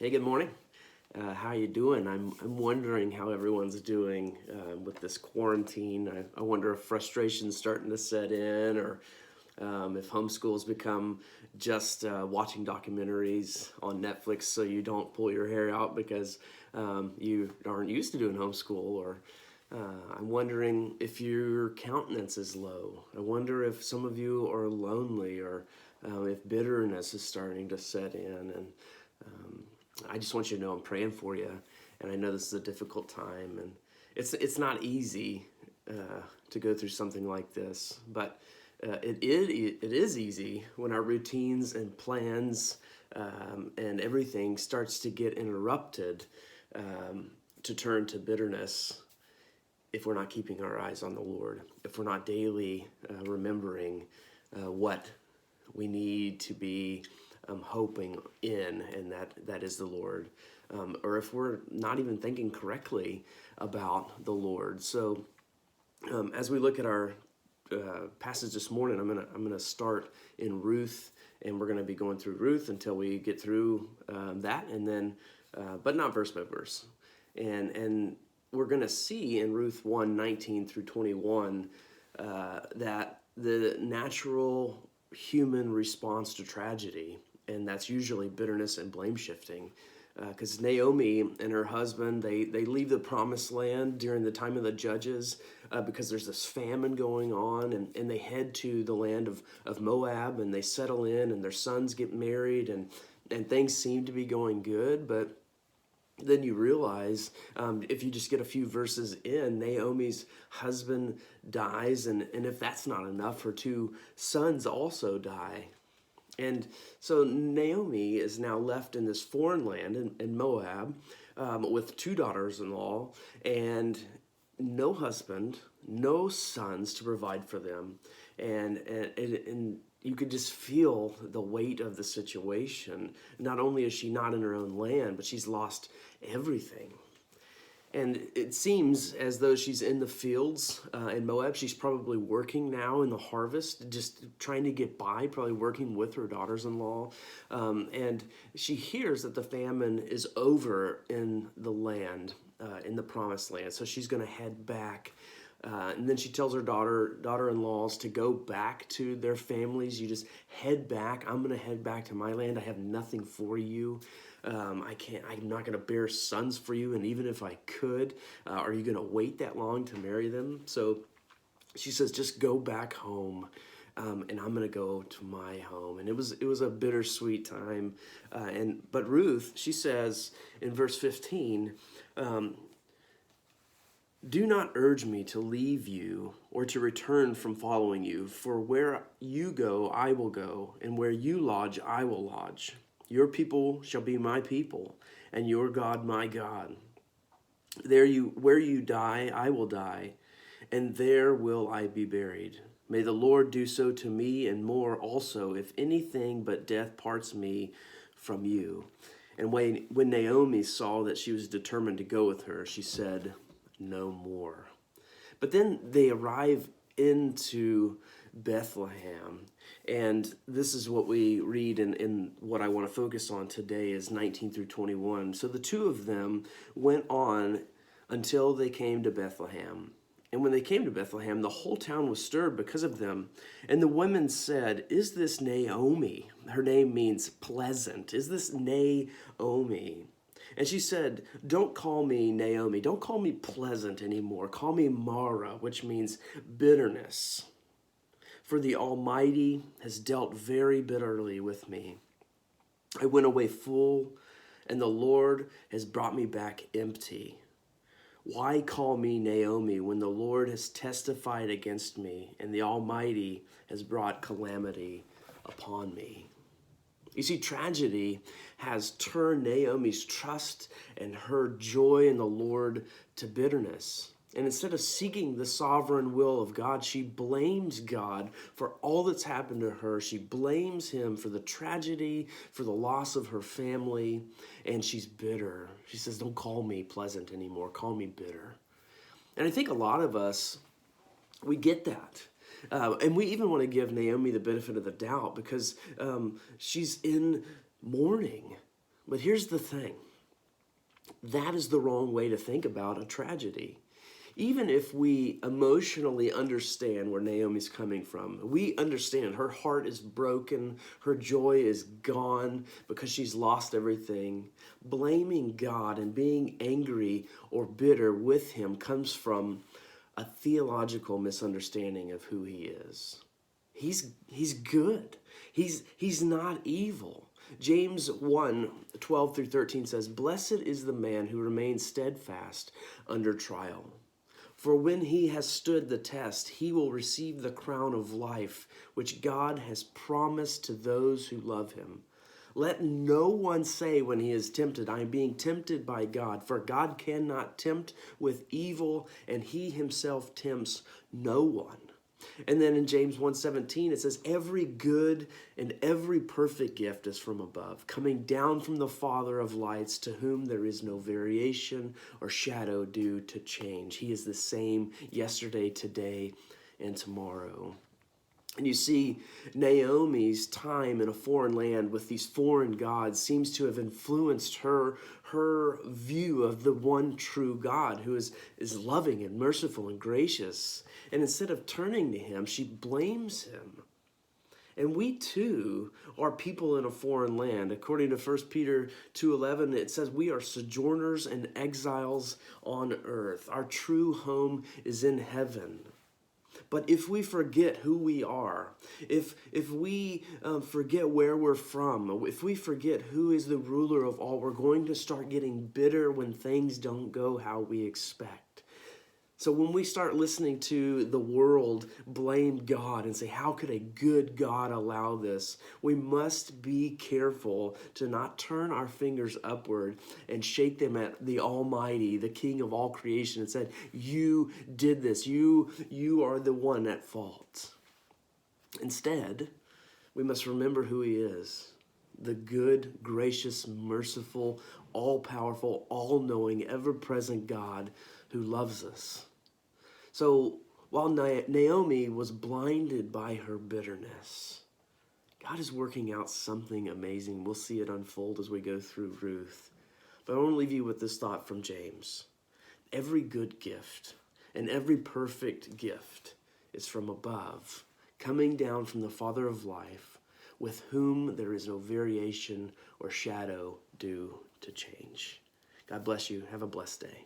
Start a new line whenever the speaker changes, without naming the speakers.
Hey, good morning. How you doing? I'm wondering how everyone's doing with this quarantine. I wonder if frustration's starting to set in, or if homeschool's become just watching documentaries on Netflix so you don't pull your hair out because you aren't used to doing homeschool. Or I'm wondering if your countenance is low. I wonder if some of you are lonely, or if bitterness is starting to set in. And I just want you to know I'm praying for you, and I know this is a difficult time, and it's not easy to go through something like this, but it is easy when our routines and plans and everything starts to get interrupted, to turn to bitterness if we're not keeping our eyes on the Lord, if we're not daily remembering what we need to be hoping in, and that is the Lord, or if we're not even thinking correctly about the Lord. So as we look at our passage this morning, I'm gonna start in Ruth, and we're gonna be going through Ruth until we get through that, and then but not verse by verse, and we're gonna see in Ruth 1:19 through 21 that the natural human response to tragedy, and that's usually bitterness and blame shifting. Because Naomi and her husband, they leave the promised land during the time of the judges, because there's this famine going on, and they head to the land of Moab, and they settle in, and their sons get married, and things seem to be going good. But then you realize, if you just get a few verses in, Naomi's husband dies, and if that's not enough, her two sons also die. And so Naomi is now left in this foreign land in Moab, with two daughters-in-law and no husband, no sons to provide for them. And you could just feel the weight of the situation. Not only is she not in her own land, but she's lost everything. And it seems as though she's in the fields in Moab. She's probably working now in the harvest, just trying to get by, probably working with her daughters-in-law. And she hears that the famine is over in the land, in the promised land. So she's going to head back. And then she tells her daughter-in-laws to go back to their families. You just head back. I'm going to head back to my land. I have nothing for you. I'm not going to bear sons for you. And even if I could, are you going to wait that long to marry them? So she says, just go back home. And I'm going to go to my home. And it was a bittersweet time. But Ruth, she says in verse 15, do not urge me to leave you or to return from following you, for where you go, I will go, and where you lodge, I will lodge. Your people shall be my people, and your God my God. Where you die, I will die, and there will I be buried. May the Lord do so to me and more also, if anything but death parts me from you. And when Naomi saw that she was determined to go with her, she said, no more. But then they arrive into Bethlehem, and this is what we read in what I want to focus on today is 19 through 21. So the two of them went on until they came to Bethlehem. And when they came to Bethlehem, the whole town was stirred because of them. And the women said, is this Naomi? Her name means pleasant. Is this Naomi? And she said, don't call me Naomi. Don't call me pleasant anymore. Call me Mara, which means bitterness. For the Almighty has dealt very bitterly with me. I went away full, and the Lord has brought me back empty. Why call me Naomi when the Lord has testified against me, and the Almighty has brought calamity upon me? You see, tragedy has turned Naomi's trust and her joy in the Lord to bitterness. And instead of seeking the sovereign will of God, she blames God for all that's happened to her. She blames him for the tragedy, for the loss of her family, and she's bitter. She says, don't call me pleasant anymore, call me bitter. And I think a lot of us, we get that. And we even want to give Naomi the benefit of the doubt because she's in mourning. But here's the thing. That is the wrong way to think about a tragedy. Even if we emotionally understand where Naomi's coming from, we understand her heart is broken, her joy is gone because she's lost everything. Blaming God and being angry or bitter with him comes from a theological misunderstanding of who he is. He's good. He's not evil. James 1:12-13 says, "Blessed is the man who remains steadfast under trial. For when he has stood the test, he will receive the crown of life, which God has promised to those who love him. Let no one say when he is tempted, I am being tempted by God, for God cannot tempt with evil, and he himself tempts no one." And then in James 1:17, it says, "Every good and every perfect gift is from above, coming down from the Father of lights, to whom there is no variation or shadow due to change." He is the same yesterday, today, and tomorrow. And you see, Naomi's time in a foreign land with these foreign gods seems to have influenced her view of the one true God who is loving and merciful and gracious. And instead of turning to him, she blames him. And we too are people in a foreign land. According to 1 Peter 2:11, it says we are sojourners and exiles on earth. Our true home is in heaven. But if we forget who we are, if we forget where we're from, if we forget who is the ruler of all, we're going to start getting bitter when things don't go how we expect. So when we start listening to the world blame God and say, how could a good God allow this? We must be careful to not turn our fingers upward and shake them at the Almighty, the King of all creation, and said, you did this. You are the one at fault. Instead, we must remember who he is. The good, gracious, merciful, all-powerful, all-knowing, ever-present God who loves us. So while Naomi was blinded by her bitterness, God is working out something amazing. We'll see it unfold as we go through Ruth. But I want to leave you with this thought from James. Every good gift and every perfect gift is from above, coming down from the Father of life, with whom there is no variation or shadow due to change. God bless you. Have a blessed day.